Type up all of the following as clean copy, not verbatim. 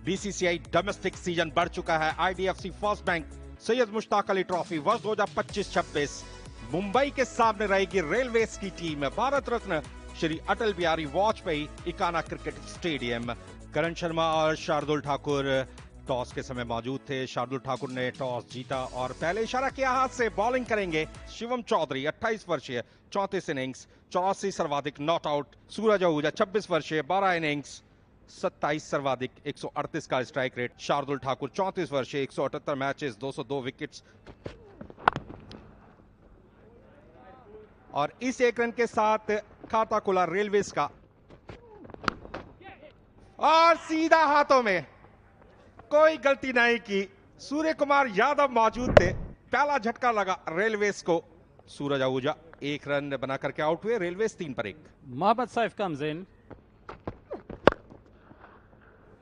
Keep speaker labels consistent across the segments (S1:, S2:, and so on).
S1: BCCI domestic season बढ़ चुका है। IDFC first bank Syed Mushtaq Ali trophy वर्ष 2025-26 मुंबई के सामने रहेगी रेलवेज की team. Bharat Ratna Shri Atal Bihari Vajpayee Ekana cricket stadium. करण शर्मा और शार्दुल ठाकुर टॉस के समय मौजूद थे। शार्दुल ठाकुर ने टॉस जीता और पहले इशारा किया हाथ से बॉलिंग करेंगे। शिवम चौधरी 28 वर्षीय 34 इनिंग्स 84 सर्वाधिक नॉट आउट। सूरज आहूजा 26 वर्षीय 12 इनिंग्स 27 सर्वाधिक 138 का स्ट्राइक रेट। शार्दुल ठाकुर 34 वर्षीय 178 मैचेस 202 विकेट्स। और इस एक रन के साथ खाता खुला रेलवेज का और सीधा हाथों में, कोई गलती नहीं की। सूर्य कुमार यादव मौजूद थे। पहला झटका लगा रेलवेज को। सूरज आहूजा एक रन बना करके आउट हुए। रेलवेज 3 पर 1।
S2: Mohammad Saif comes in.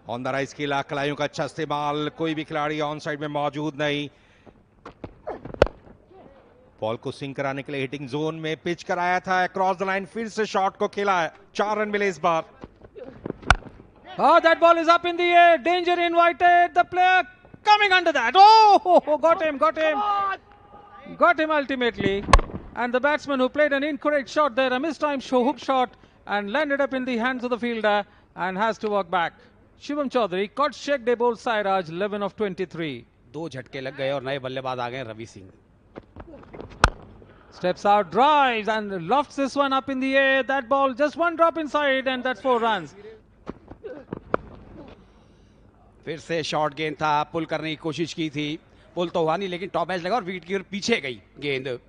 S1: On the rise खेला, कलाइयों का अच्छा इस्तेमाल। कोई भी खिलाड़ी ऑन साइड में मौजूद नहीं। बॉल को स्विंग कराने के लिए हिटिंग जोन में पिच कराया था। क्रॉस द लाइन फिर से शॉट को खेला है। 4 रन मिले इस बार।
S2: Oh, that ball is up in the air. Danger invited. The player coming under that. Oh, got him. Got him ultimately. And the batsman who played an incorrect shot there, a mistimed hook shot, and landed up in the hands of the fielder and has to walk back. Shivam Chaudhary caught Sheikh Debol Sairaj 11 of 23.
S3: 2 झटके लग गए और नए बल्लेबाज आ गए Ravi Singh.
S2: Steps out, drives and lofts this one up in the air. That ball just one drop inside and that's 4 runs.
S3: फिर से short गेंद था, पुल करने की कोशिश की थी, पुल तो हुआ नहीं, लेकिन टॉप एज लगा और विकेट की ओर पीछे गई गेंद।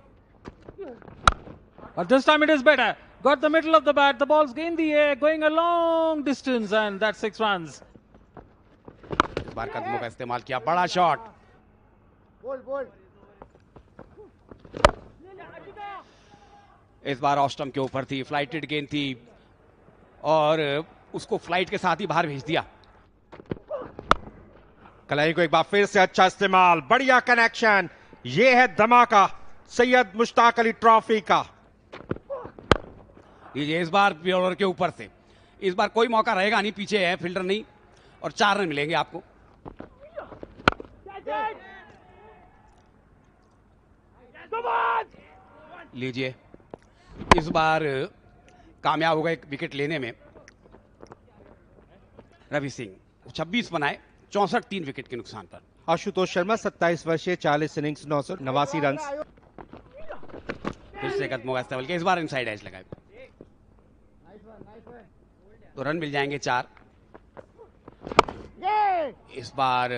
S2: But this time it is better. Got the middle of the bat. The ball's in the air, going a long distance, and that's 6 runs.
S3: इस बार कदमों का इस्तेमाल किया, बड़ा शॉट। इस बार ऑफ स्टंप के ऊपर थी, फ्लाइटेड गेंद थी और उसको फ्लाइट के साथ ही बाहर भेज दिया।
S1: कलाई को एक बार फिर से अच्छा इस्तेमाल, बढ़िया कनेक्शन। ये है धमाका सैयद मुश्ताक अली ट्रॉफी का।
S3: ये इस बार बॉलर के ऊपर से, इस बार कोई मौका रहेगा नहीं, पीछे है फील्डर नहीं, और 4 रन मिलेंगे आपको। लीजिए, इस बार कामयाब हो गए विकेट लेने में रवि सिंह। 26 बनाए, 64 3 विकेट के नुकसान पर।
S1: आशुतोष शर्मा 27 वर्षीय 40 इनिंग्स 989 रन।
S3: फिर से कदमों का इस्तेमाल किया, इस बार इनसाइड एज लगाए तो रन मिल जाएंगे 4। इस बार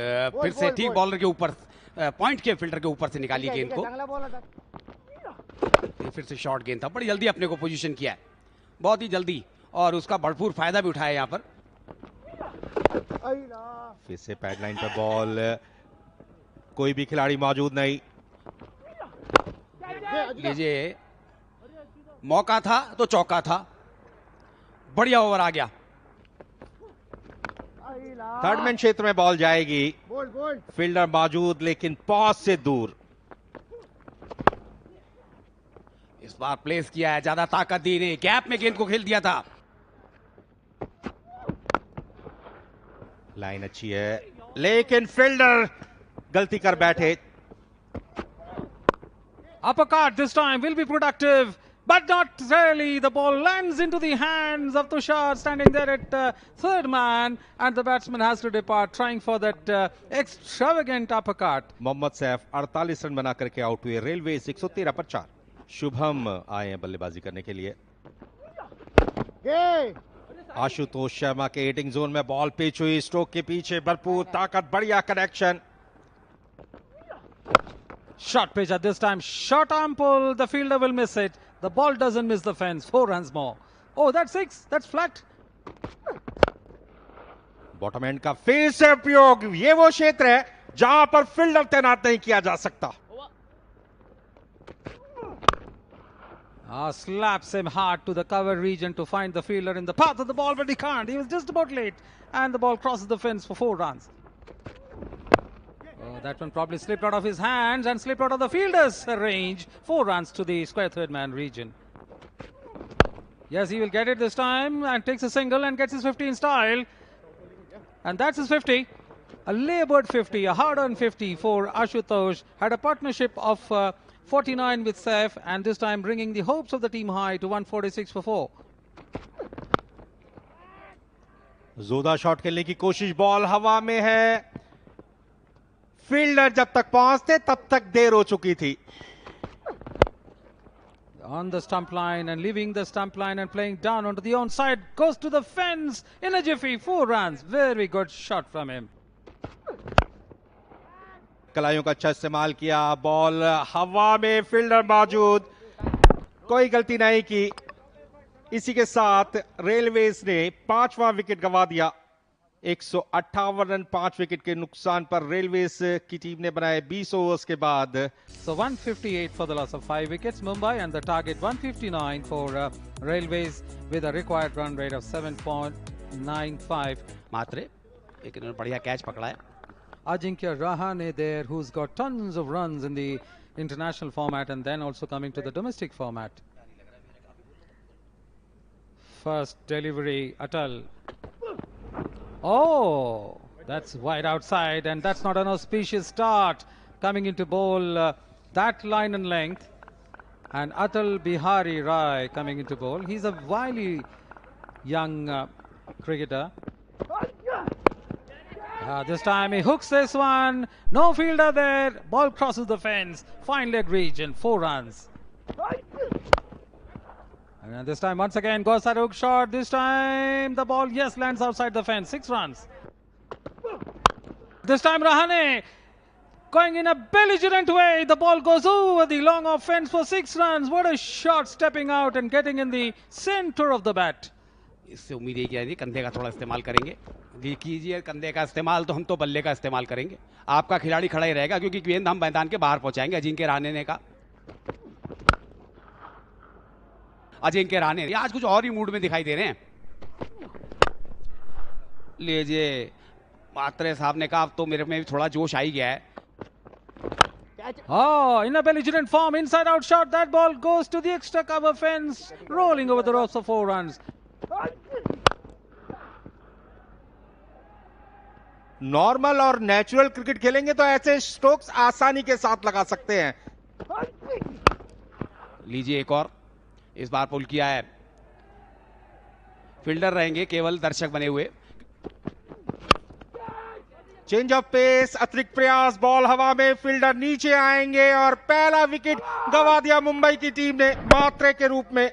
S3: फिर से ठीक बॉलर के ऊपर, पॉइंट के फील्डर के ऊपर से निकाली गेंद को। फिर से शॉर्ट गेंद था, बड़ी जल्दी अपने को पोजीशन किया है, बहुत ही जल्दी, और उसका भरपूर फायदा भी उठाया यहाँ पर।
S1: फिर से पैड लाइन पर बॉल, कोई भी खिलाड़ी मौजूद नहीं।
S3: लीजिए, मौका था तो चौका था, बढ़िया ओवर आ गया।
S1: थर्ड मैन क्षेत्र में बॉल जाएगी। फील्डर मौजूद लेकिन पॉज से दूर।
S3: इस बार प्लेस किया है, ज्यादा ताकत दी नहीं, गैप में गेंद को खेल दिया था।
S1: लाइन अच्छी है लेकिन फील्डर गलती कर बैठे।
S2: Uppercut this time will be productive, but not really. The ball lands into the hands of Tushar, standing there at third man, and the batsman has to depart, trying for that extravagant uppercut.
S1: Mohammad Saif 48 run बना करके out हुए। Railway 113 पर 4। शुभम आए हैं बल्लेबाजी करने के लिए। आशुतोष शर्मा के हिटिंग जोन में बॉल पिच हुई, स्ट्रोक के पीछे भरपूर ताकत, बढ़िया connection.
S2: Short pitch at this time, short arm pull, the fielder will miss it. The ball doesn't miss the fence, 4 runs more. Oh, that's 6, that's flat.
S1: Bottom and का फिर से उपयोग। ये वो क्षेत्र है जहां पर फील्डर तैनात नहीं किया जा सकता।
S2: Slaps him hard to the cover region to find the fielder in the path of the ball, but he can't. He was just about late, and the ball crosses the fence for 4 runs. Oh, that one probably slipped out of his hands and slipped out of the fielder's range. 4 runs to the square third man region. Yes, he will get it this time and takes a single and gets his 15 style. And that's his 50. A labored 50, a hard-earned 50 for Ashutosh. Had a partnership of 49 with Saif, and this time bringing the hopes of the team high to 146 for 4.
S1: जोरदार shot खेलने की कोशिश, ball हवा में है. Fielder जब तक पहुंचते तब तक देर हो चुकी थी.
S2: On the stump line and leaving the stump line and playing down onto the onside, goes to the fence in a jiffy. 4 runs. Very good shot from him.
S1: कलाइयों का अच्छा इस्तेमाल किया, बॉल हवा में, फील्डर मौजूद, कोई गलती नहीं की. इसी के साथ रेलवेज ने 5वां विकेट गंवा दिया. 158 रन 5 विकेट के नुकसान पर रेलवेज की टीम ने बनाए 20 ओवर्स के बाद.
S2: So 158 for the loss of 5 wickets, Mumbai, and the target 159 for Railways with a required run rate of 7.95.
S3: मात्र एक इन्होंने बढ़िया कैच पकड़ा है.
S2: Ajinkya Rahane there, who's got tons of runs in the international format and then also coming to the domestic format. First delivery, Atal. Oh, that's wide outside, and that's not an auspicious start. Coming into bowl, that line and length. And Atal Bihari Rai coming into bowl. He's a wily young cricketer. This time he hooks this one. No fielder there. Ball crosses the fence. Fine leg reach and 4 runs. And this time once again goes that hook shot. This time the ball, yes, lands outside the fence. 6 runs. This time Rahane going in a belligerent way. The ball goes over the long off fence for 6 runs. What a shot, stepping out and getting in the center of the bat.
S3: इससे उम्मीद है कि कंधे का थोड़ा इस्तेमाल करेंगे. कीजिए कंधे का इस्तेमाल, तो हम तो बल्ले का इस्तेमाल करेंगे. आपका खिलाड़ी खड़ा ही रहेगा क्योंकि गेंद हम मैदान के बाहर पहुंचाएंगे. अजिंक्य रहाणे ने कहा. अजिंक्य रहाणे आज कुछ और ही मूड में दिखाई दे रहे हैं. लीजिए, मात्रे साहब ने कहा अब तो मेरे में भी थोड़ा जोश आ ही गया है.
S2: Oh, in a belligerent form, inside out shot. That ball goes to the extra cover fence, rolling over the ropes for 4 runs.
S1: Normal और नेचुरल क्रिकेट खेलेंगे तो ऐसे स्ट्रोक्स आसानी के साथ लगा सकते हैं.
S3: लीजिए एक और. इस बार पुल किया है. फील्डर रहेंगे केवल दर्शक बने हुए.
S1: चेंज ऑफ पेस, अतिरिक्त प्रयास, बॉल हवा में, फील्डर नीचे आएंगे और पहला विकेट गंवा दिया मुंबई की टीम ने मात्रे के रूप में.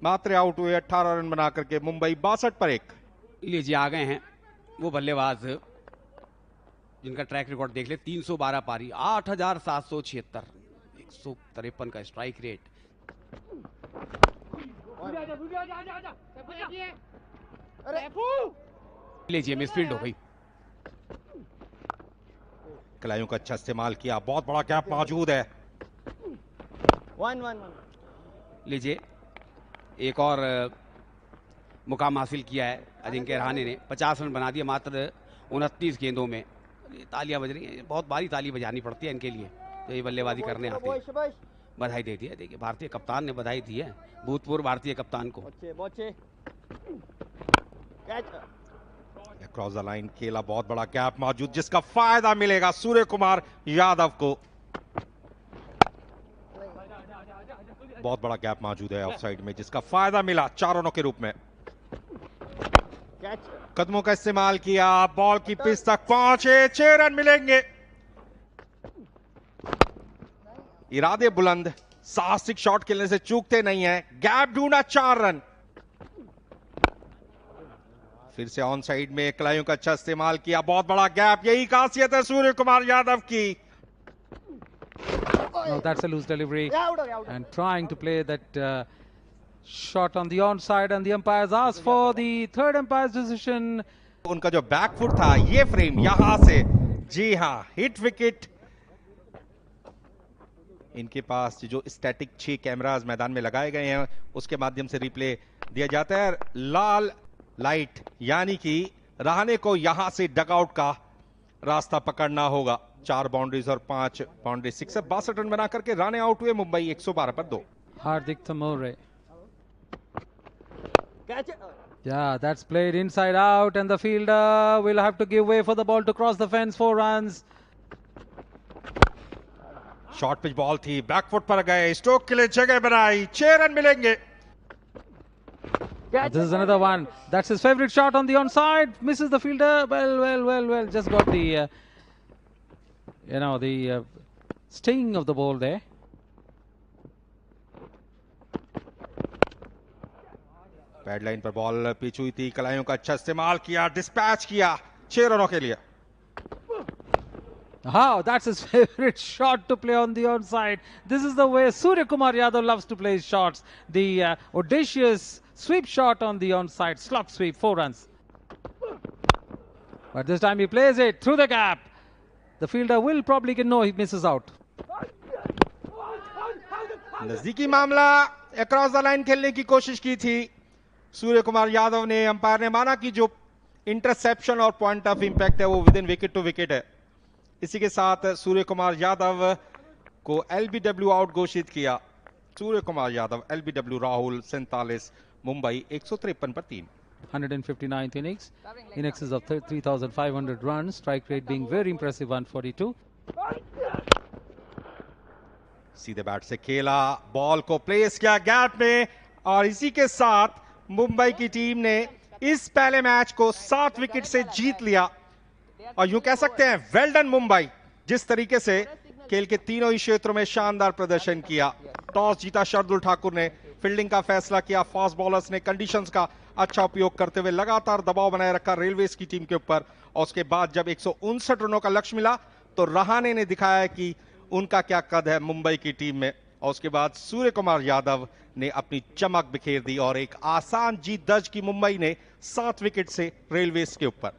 S1: मात्रे आउट हुए 18 रन बना करके. मुंबई 62 पर 1.
S3: लीजिए आ गए हैं वो बल्लेबाज जिनका ट्रैक रिकॉर्ड देख ले. 312 पारी, 8776, 153 का स्ट्राइक रेट. लीजिए मिसफील्ड हो गई.
S1: खिलाड़ियों का अच्छा इस्तेमाल किया, बहुत बड़ा गैप मौजूद है.
S4: 1-1.
S3: लीजिए एक और मुकाम हासिल किया है अजिंक्य रहाणे ने. 50 रन बना दिए मात्र 29 गेंदों में. तालियां बज रही हैं, बहुत बारी ताली बजानी पड़ती है इनके लिए तो ये बल्लेबाजी करने आते हैं. बधाई दे दी है. देखिए भारतीय कप्तान ने बधाई दी है भूतपूर्व भारतीय कप्तान को.
S1: क्रॉस द लाइन खेला, बहुत बड़ा गैप मौजूद जिसका फायदा मिलेगा सूर्य कुमार यादव को. बहुत बड़ा गैप मौजूद है ऑफसाइड में जिसका फायदा मिला 4 रनों के रूप में. कदमों का इस्तेमाल किया, बॉल की पिच तक पहुंचे, 6 रन मिलेंगे. इरादे बुलंद, साहसिक शॉट खेलने से चूकते नहीं है. गैप ढूंढा, 4 रन. फिर से ऑन साइड में खिलाड़ियों का अच्छा इस्तेमाल किया, बहुत बड़ा गैप. यही खासियत है सूर्य कुमार यादव की.
S2: No, that's a loose delivery. And trying to play that shot on the onside, and the umpires asked for the third umpire's decision.
S1: उनका जो बैकफुट था, ये फ्रेम यहां से, जी हां, हिट विकेट. इनके पास जो स्टैटिक 6 कैमरास मैदान में लगाए गए हैं उसके माध्यम से रिप्ले दिया जाता है. लाल लाइट यानी कि रहाणे को यहां से डगआउट का रास्ता पकड़ना होगा. 4 बाउंड्रीज और 5 बाउंड्री 6 62 रन बना करके रहाणे आउट हुए. मुंबई 112 पर 2.
S2: Hardik Tamore. Yeah, that's played inside out, and the fielder will have to give way for the ball to cross the fence. 4 runs.
S1: Short pitch ball थी, बैकफुट पर गए, stock के लिए जगह बनाई, 6 रन मिलेंगे।
S2: This is another one. That's his favorite shot on the onside. Misses the fielder. Well. Just got the, the sting of the ball there.
S1: Bad line पर ball pitch हुई थी, कलाइयों का अच्छा इस्तेमाल किया, डिस्पैच किया 6 रनों के लिए।
S2: How? That's his favorite shot to play on the onside. This is the way Surya Kumar Yadav loves to play his shots. The audacious sweep shot on the onside, slop sweep, 4 runs. But this time he plays it through the gap. The fielder will probably know he misses out.
S1: नजदीकी मामला, across the line खेलने की कोशिश की थी सूर्य कुमार यादव ने। Umpire ने माना कि जो इंटरसेप्शन और पॉइंट ऑफ इंपैक्ट है वो within wicket to wicket है। इसी के साथ सूर्य कुमार यादव को एलबीडब्ल्यू आउट घोषित किया। सूर्य कुमार यादव, एलबीडब्ल्यू राहुल 47, मुंबई 153 पर 3।
S2: 159th innings, in excess of 3,500 runs, strike rate being very impressive 142.
S1: सीधे बैट से खेला, बॉल को प्लेस किया गैप में, और इसी के साथ मुंबई की टीम ने इस पहले मैच को 7 विकेट से जीत लिया। और यूं कह सकते हैं वेल डन मुंबई, जिस तरीके से खेल के तीनों ही क्षेत्रों में शानदार प्रदर्शन किया। टॉस जीता शार्दुल ठाकुर ने, फील्डिंग का फैसला किया फास्ट बॉलर्स ने, कंडीशंस का अच्छा उपयोग करते हुए लगातार दबाव बनाए रखा रेलवेज की टीम के ऊपर। और उसके बाद जब 159 रनों का लक्ष्य मिला तो रहाणे ने दिखाया कि उनका क्या कद है मुंबई की टीम में। और उसके बाद सूर्य कुमार यादव ने अपनी चमक बिखेर दी और एक आसान जीत दर्ज की मुंबई ने 7 विकेट से रेलवेज के ऊपर।